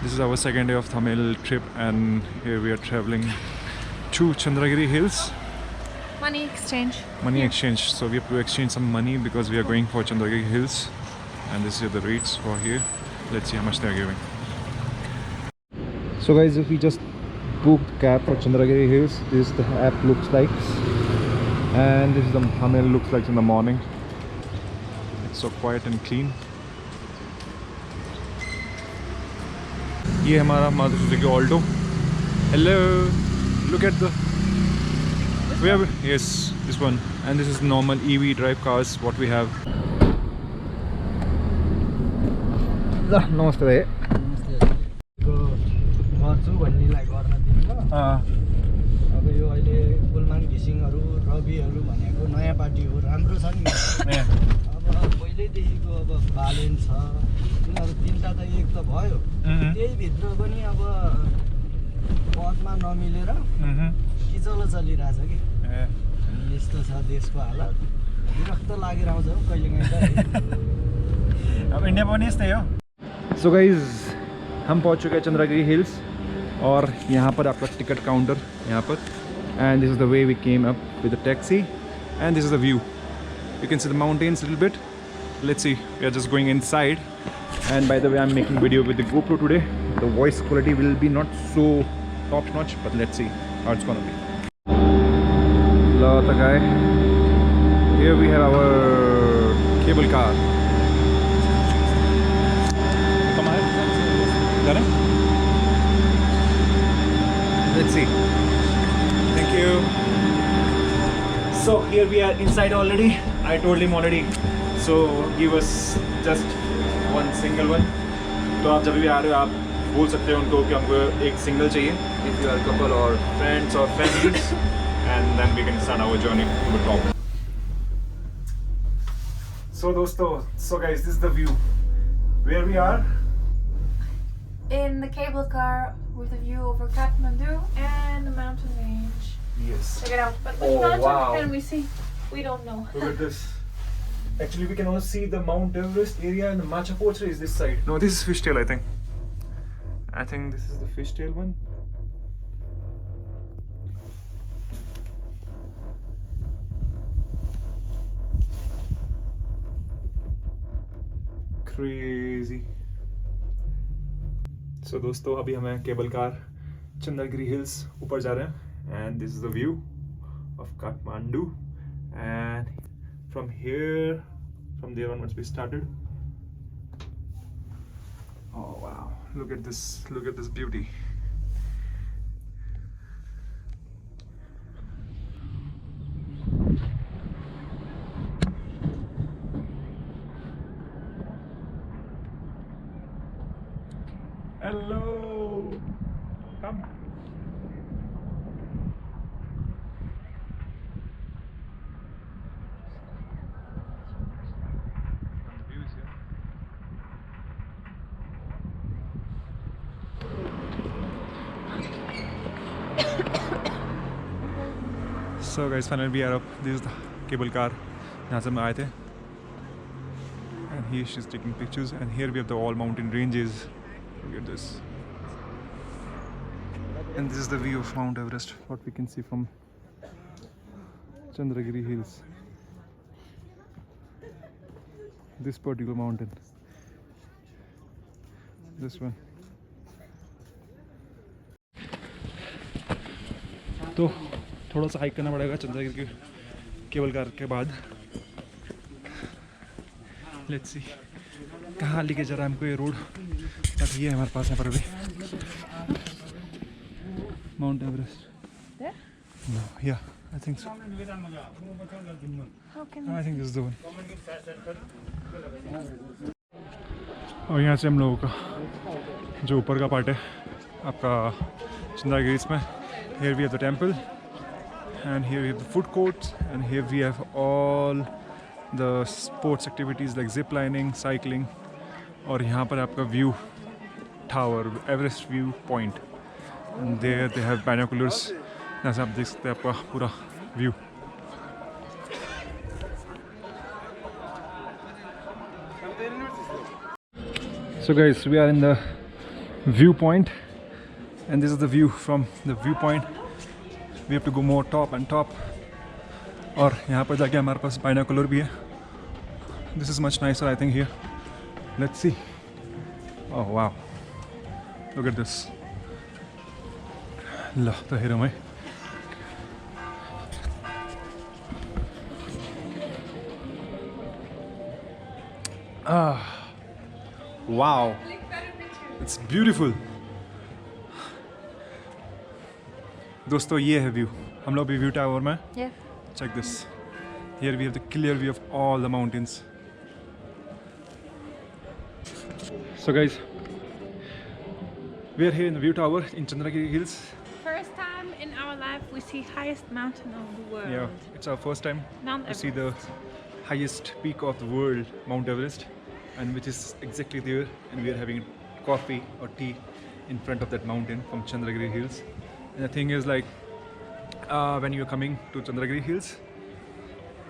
This is our second day of Tamil trip, and here we are traveling to Chandragiri Hills. Money exchange. Money exchange. So we have to exchange some money because we are going for Chandragiri Hills, and this is the rates for here. Let's see how much they are giving. So guys, if we just booked cab for Chandragiri Hills, this is the app looks like, and this is the Tamil looks like in the morning. It's so quiet and clean. ये हमारा Maruti Suzuki Alto. Hello, look at the. We have, yes, this one, and this is normal EV drive cars. What we have. Namaste. गर्छु भन्नेलाई गर्न दिनु ल अब यो अहिले गुलमान घिसिङहरू रविहरू भनेको नयाँ पार्टी हो राम्रो छ नि अब पहिल्यैदेखिको अब बालेन छ तिनीहरू तिनटा त एक त भयो त्यही भित्र पनि अब पदमा नमिलेर किचलो चलिरहेछ कि यस्तो छ देशको हालत विरक्त लागेर आउँछ हौ कहिलेकाहीँ त अब इंडिया पनि यस्तै हो. सो गाइज हम पहुंच चुके हैं चंद्रगिरी हिल्स और यहाँ पर आपका टिकट काउंटर यहाँ पर, and this is the way we came up with the taxi, and this is the view. You can see the mountains a little bit. Let's see, we are just going inside, and by the way I'm making video with the GoPro today. The voice quality will be not so top notch, but let's see how it's gonna be. Lata guy. Here we have our cable car. Come on, got it? Let's see. Thank you. So here we are inside already. I told him already. So give us just one single one. तो आप जब भी आ रहे हो आप बोल सकते हो उनको कि हमको एक single चाहिए. If you are couple or friends or families, and then we can start our journey to the top. So दोस्तों, so guys, this is the view. Where we are? In the cable car with a view over Kathmandu and the mountain range. Yes. Check it out. But which mountain can we see? We don't know. Look at this. Actually, we can also see the Mount Everest area, and the Machapochre is this side. No, this is Fishtail, I think. I think this is the Fishtail one. Crazy. So दोस्तों, अभी हमें cable car Chandragiri hills ऊपर जा रहे हैं, and this is the view of Kathmandu, and from there onwards we started. Oh wow, look at this beauty. Hello, come. So guys, finally we are up. This is the cable car जहाँ से हम आए थे, and here she's taking pictures, and here we have the all mountain ranges. Look at this, and this is the view of Mount Everest, what we can see from Chandragiri Hills. This particular mountain, this one. तो थोड़ा सा hike करना पड़ेगा चंद्रगिरी की cable car के बाद. Let's see कहाँ लेके जा रहा है हमको ये रोड. बट ये है हमारे पास यहाँ पर अभी mount Everest. No, yeah, I think so. I think this is the one. और यहाँ से हम लोगों का जो ऊपर का पार्ट है आपका चंद्रगिरी, इसमें here we have the temple, and here we have the food courts, and here we have all the sports activities like zip lining, cycling. और यहाँ पर आपका view tower, Everest view point, there they have binoculars, जहाँ से आप देख सकते हैं आपका पूरा view. So guys, we are in the viewpoint, and this is the view from the viewpoint. We have to go more top and top. और यहाँ पर जाके हमारे पास binocular भी है. This is much nicer, I think, here. Let's see. Oh wow! Look at this. ल त हेरौँ है. Wow, it's beautiful. दोस्तों ये है व्यू. हम लोग भी व्यू टावर में. Yeah. Check this. Here we have the clear view of all the mountains. So guys, we are here in the view tower in Chandragiri Hills. First time in our life we see highest mountain of the world. Yeah, it's our first time Mount to see the highest peak of the world, Mount Everest, and which is exactly there, and we are having coffee or tea in front of that mountain from Chandragiri Hills. And the thing is, like, when you are coming to Chandragiri Hills,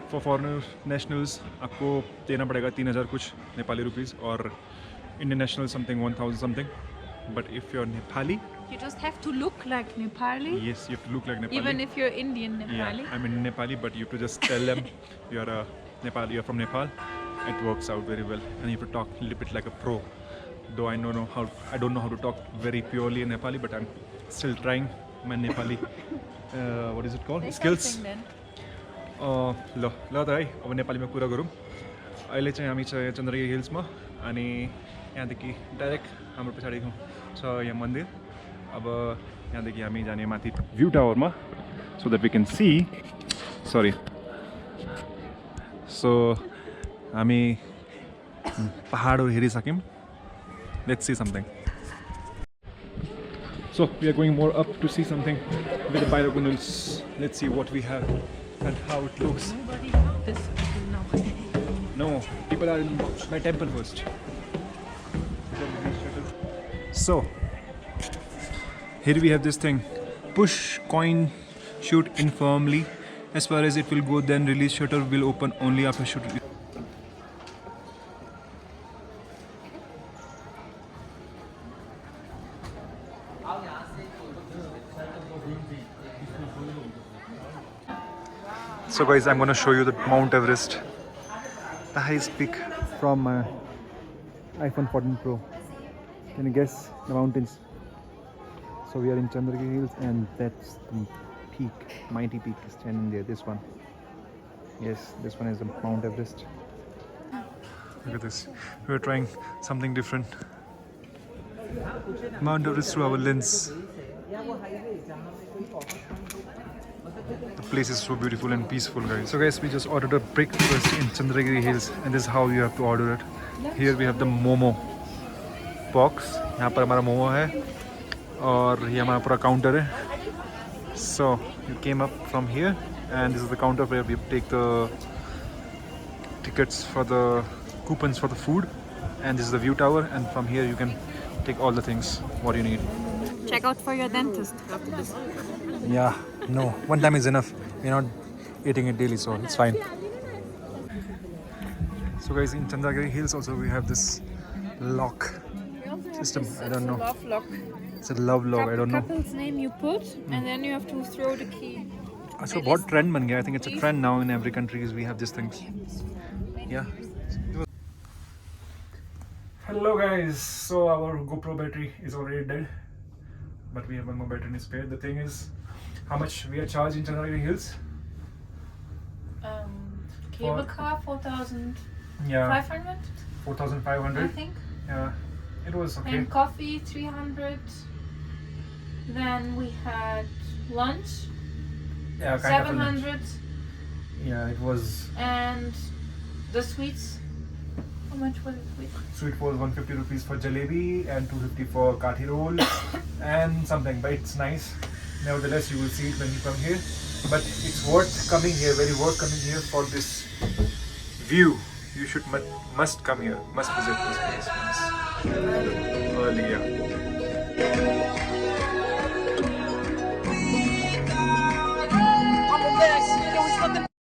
for foreigner nationals आपको देना पड़ेगा 3000 कुछ Nepali rupees, और Indian national something 1000 something. But if you're Nepali, You just have to look like Nepali. yes, you have to look like Nepali. Even if you're Indian Nepali. Yeah, I'm in Nepali, but you have to just tell them you're a Nepal, you're from Nepal. It works out very well, and you have to talk a little bit like a pro. Though I don't know how to talk very purely in Nepali, but I'm still trying my Nepali. What is it called? Say Skills. something then. ल ल त है, अब नेपालीमा कुरा गरौँ. अहिले चाहिँ हामी चाहिँ चन्द्रगिरी हिल्समा, अनि यहाँदेखि डाइरेक्ट हाम्रो पछाडिको छ यहाँ मन्दिर. अब यहाँदेखि हामी जाने माथि view टावरमा, so that we can see. Sorry. So हामी पहाडहरू हेरिसक्यौँ. Let's see something. So we are going more up to see something with the binoculars. Let's see what we have and how it looks. Nobody noticed until now. No, people are in my temple first. So here we have this thing. Push coin shoot in firmly. As far as it will go, then release shutter will open only after shoot. So guys, I'm gonna show you the Mount Everest, the highest peak from my iPhone 14 Pro. Can you guess the mountains? So we are in Chandragiri Hills, and that's the peak, mighty peak is standing there, this one. Yes, this one is the Mount Everest. Look at this. We're trying something different. Mount Everest through our lens. The place is so beautiful and peaceful, guys. So guys, we just ordered a breakfast in Chandragiri Hills, and this is how you have to order it. Here we have the momo box. यहाँ पर हमारा मोमो है, और ये हमारा पूरा counter है. So you came up from here, and this is the counter where we take the tickets for the coupons for the food, and this is the view tower, and from here you can take all the things what you need. Check out for your dentist after this. Yeah, no, one time is enough. We're not eating it daily, so it's fine. So guys, in Chandragiri Hills also we have this lock system. I don't know. Love lock. It's a love lock. I don't know. Couple's name you put, and then you have to throw the key. So what trend ban gaya? I think it's a trend now in every country is we have these things. Yeah. Hello guys. So our GoPro battery is already dead, but we have one more battery in spare. The thing is, how much we are charged in Chandragiri Hills? Cable car 4,500, Yeah, I 4,500. think. Yeah, it was okay. And coffee 300. Then we had lunch Yeah, kind of a lunch. 700, Yeah, it was. and the sweets. How much was it? Sweet? Sweet was 150 rupees for jalebi and 250 for kathi roll and something, but it's nice. Nevertheless, you will see it when you come here. But it's worth coming here, very worth coming here for this view. You should must come here, must visit this place once. Early, yeah.